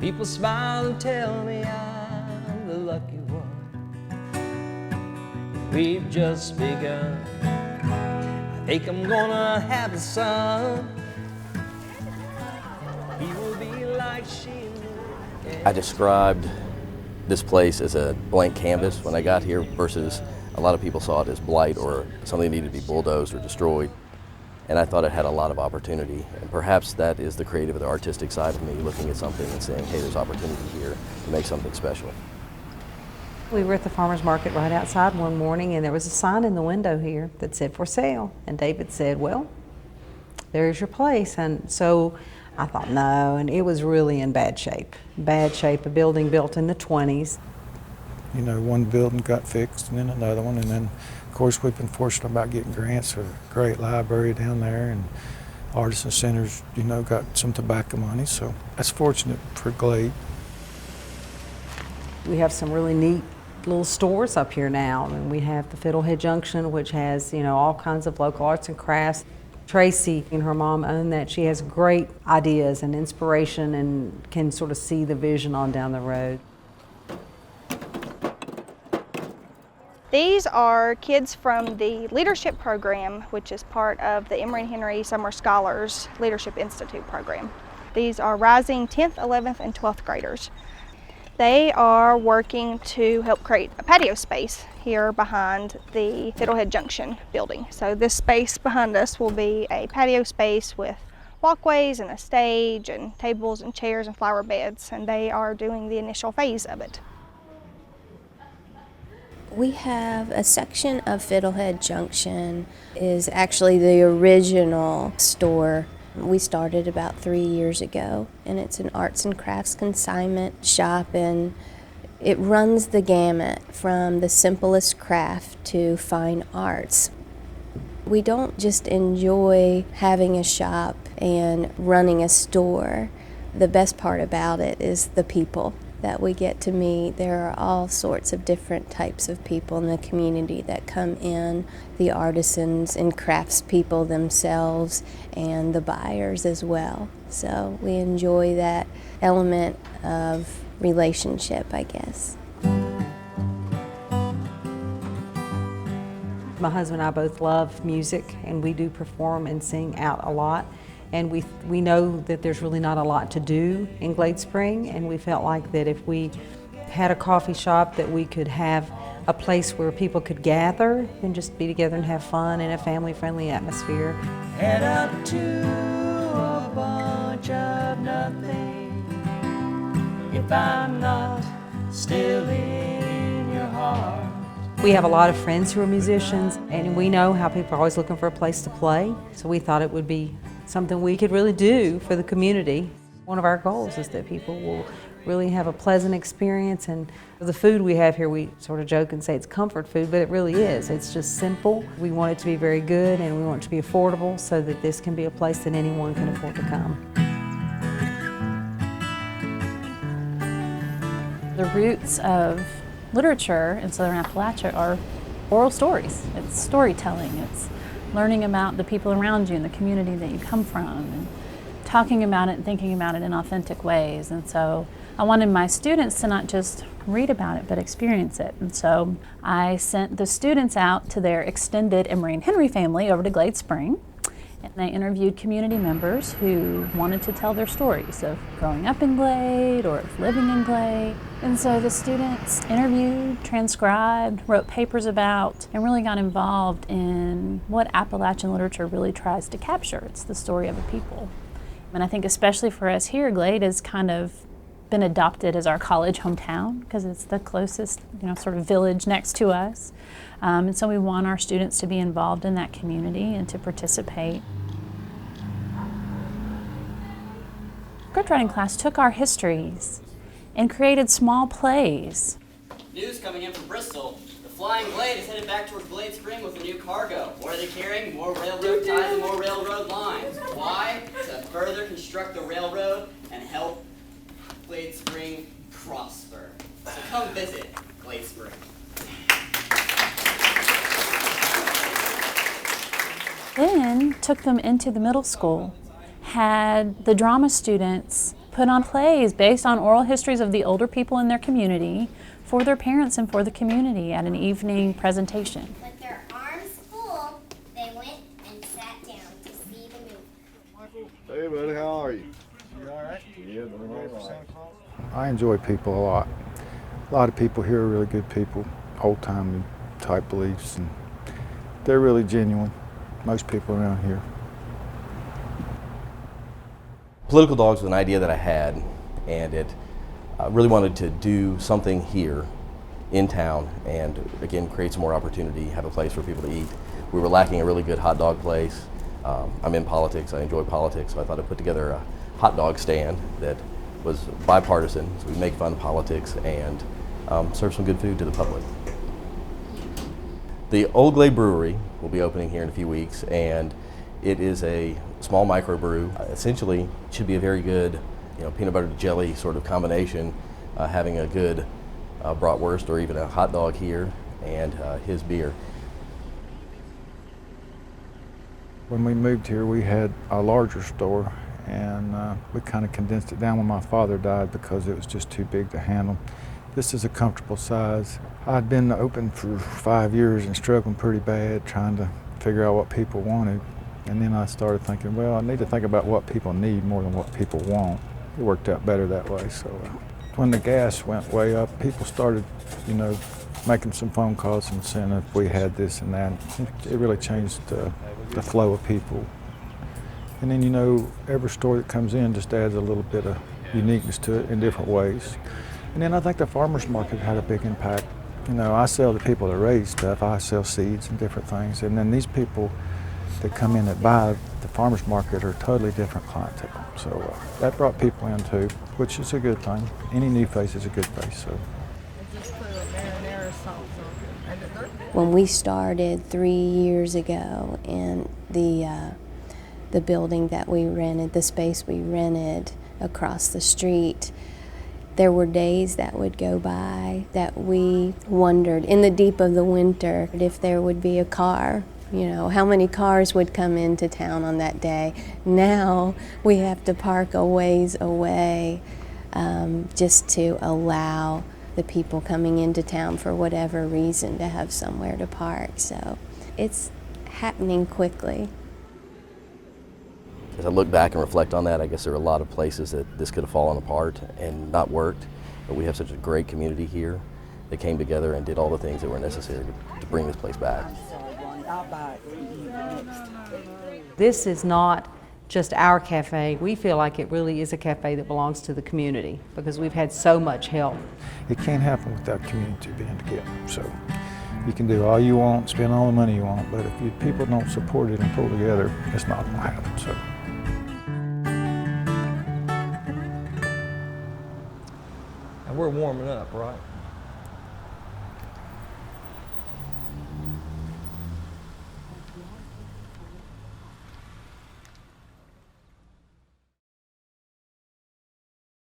People smile and tell me I'm the lucky one. We've just begun. I think I'm gonna have a son. He will be like she. I described this place as a blank canvas when I got here versus a lot of people saw it as blight or something that needed to be bulldozed or destroyed. And I thought it had a lot of opportunity. And perhaps that is the creative or the artistic side of me, looking at something and saying, hey, there's opportunity here to make something special. We were at the farmer's market right outside one morning, and there was a sign in the window here that said for sale. And David said, well, there's your place. And so I thought, no, and it was really in bad shape. Bad shape, a building built in the 20s. You know, one building got fixed and then another one, and then of course we've been fortunate about getting grants for a great library down there, and artisan centers, you know, got some tobacco money, so that's fortunate for Glade. We have some really neat little stores up here now, and we have the Fiddlehead Junction, which has, you know, all kinds of local arts and crafts. Tracy and her mom own that. She has great ideas and inspiration and can sort of see the vision on down the road. These are kids from the leadership program, which is part of the Emory and Henry Summer Scholars Leadership Institute program. These are rising 10th, 11th, and 12th graders. They are working to help create a patio space here behind the Fiddlehead Junction building. So this space behind us will be a patio space with walkways and a stage and tables and chairs and flower beds, and they are doing the initial phase of it. We have a section of Fiddlehead Junction is actually the original store. We started about 3 years ago, and it's an arts and crafts consignment shop, and it runs the gamut from the simplest craft to fine arts. We don't just enjoy having a shop and running a store. The best part about it is the people that we get to meet. There are all sorts of different types of people in the community that come in, the artisans and craftspeople themselves, and the buyers as well. So we enjoy that element of relationship, I guess. My husband and I both love music, and we do perform and sing out a lot. And we know that there's really not a lot to do in Glade Spring, and we felt like that if we had a coffee shop, that we could have a place where people could gather and just be together and have fun in a family-friendly atmosphere. Head up to a bunch of nothing if I'm not still in your heart. We have a lot of friends who are musicians, and we know how people are always looking for a place to play, so we thought it would be something we could really do for the community. One of our goals is that people will really have a pleasant experience, and the food we have here, we sort of joke and say it's comfort food, but it really is. It's just simple. We want it to be very good, and we want it to be affordable so that this can be a place that anyone can afford to come. The roots of literature in Southern Appalachia are oral stories. It's storytelling. It's learning about the people around you and the community that you come from, and talking about it and thinking about it in authentic ways. And so I wanted my students to not just read about it, but experience it. And so I sent the students out to their extended Emory and Henry family over to Glade Spring, and they interviewed community members who wanted to tell their stories of growing up in Glade or of living in Glade. And so the students interviewed, transcribed, wrote papers about, and really got involved in what Appalachian literature really tries to capture. It's the story of a people. And I think especially for us here, Glade has kind of been adopted as our college hometown because it's the closest, sort of village next to us. And so we want our students to be involved in that community and to participate. Script writing class took our histories and created small plays. News coming in from Bristol. The Flying Glade is headed back towards Glade Spring with a new cargo. What are they carrying? More railroad ties and more railroad lines. Why? To further construct the railroad and help Glade Spring prosper. So come visit Glade Spring. Then took them into the middle school, had the drama students put on plays based on oral histories of the older people in their community for their parents and for the community at an evening presentation. With their arms full, they went and sat down to see the movie. Hey buddy, how are you? You alright? Yeah, doing all right. I enjoy people a lot. A lot of people here are really good people, old-time type beliefs, and they're really genuine, most people around here. Political Dogs was an idea that I had, and it really wanted to do something here in town and again create some more opportunity, have a place for people to eat. We were lacking a really good hot dog place. I'm in politics, I enjoy politics, so I thought I'd put together a hot dog stand that was bipartisan, so we make fun of politics and serve some good food to the public. The Old Glade Brewery will be opening here in a few weeks, and it is a small microbrew. Essentially, it should be a very good, peanut butter to jelly sort of combination, having a good bratwurst or even a hot dog here and his beer. When we moved here, we had a larger store, and we kind of condensed it down when my father died because it was just too big to handle. This is a comfortable size. I'd been open for 5 years and struggling pretty bad trying to figure out what people wanted. And then I started thinking, well, I need to think about what people need more than what people want. It worked out better that way. So when the gas went way up, people started, making some phone calls and saying if we had this and that. It really changed the flow of people. And then, every store that comes in just adds a little bit of uniqueness to it in different ways. And then I think the farmers market had a big impact. I sell to people that raise stuff. I sell seeds and different things. And then these people that come in that buy the farmers market are totally different clientele. So that brought people in too, which is a good thing. Any new face is a good face. So. When we started 3 years ago in the building that we rented, the space we rented across the street, there were days that would go by that we wondered in the deep of the winter if there would be a car. How many cars would come into town on that day. Now we have to park a ways away just to allow the people coming into town for whatever reason to have somewhere to park. So it's happening quickly. As I look back and reflect on that, I guess there are a lot of places that this could have fallen apart and not worked, but we have such a great community here that came together and did all the things that were necessary to bring this place back. This is not just our cafe. We feel like it really is a cafe that belongs to the community because we've had so much help. It can't happen without community being together. So you can do all you want, spend all the money you want, but if people don't support it and pull together, it's not going to happen. So. And we're warming up, right?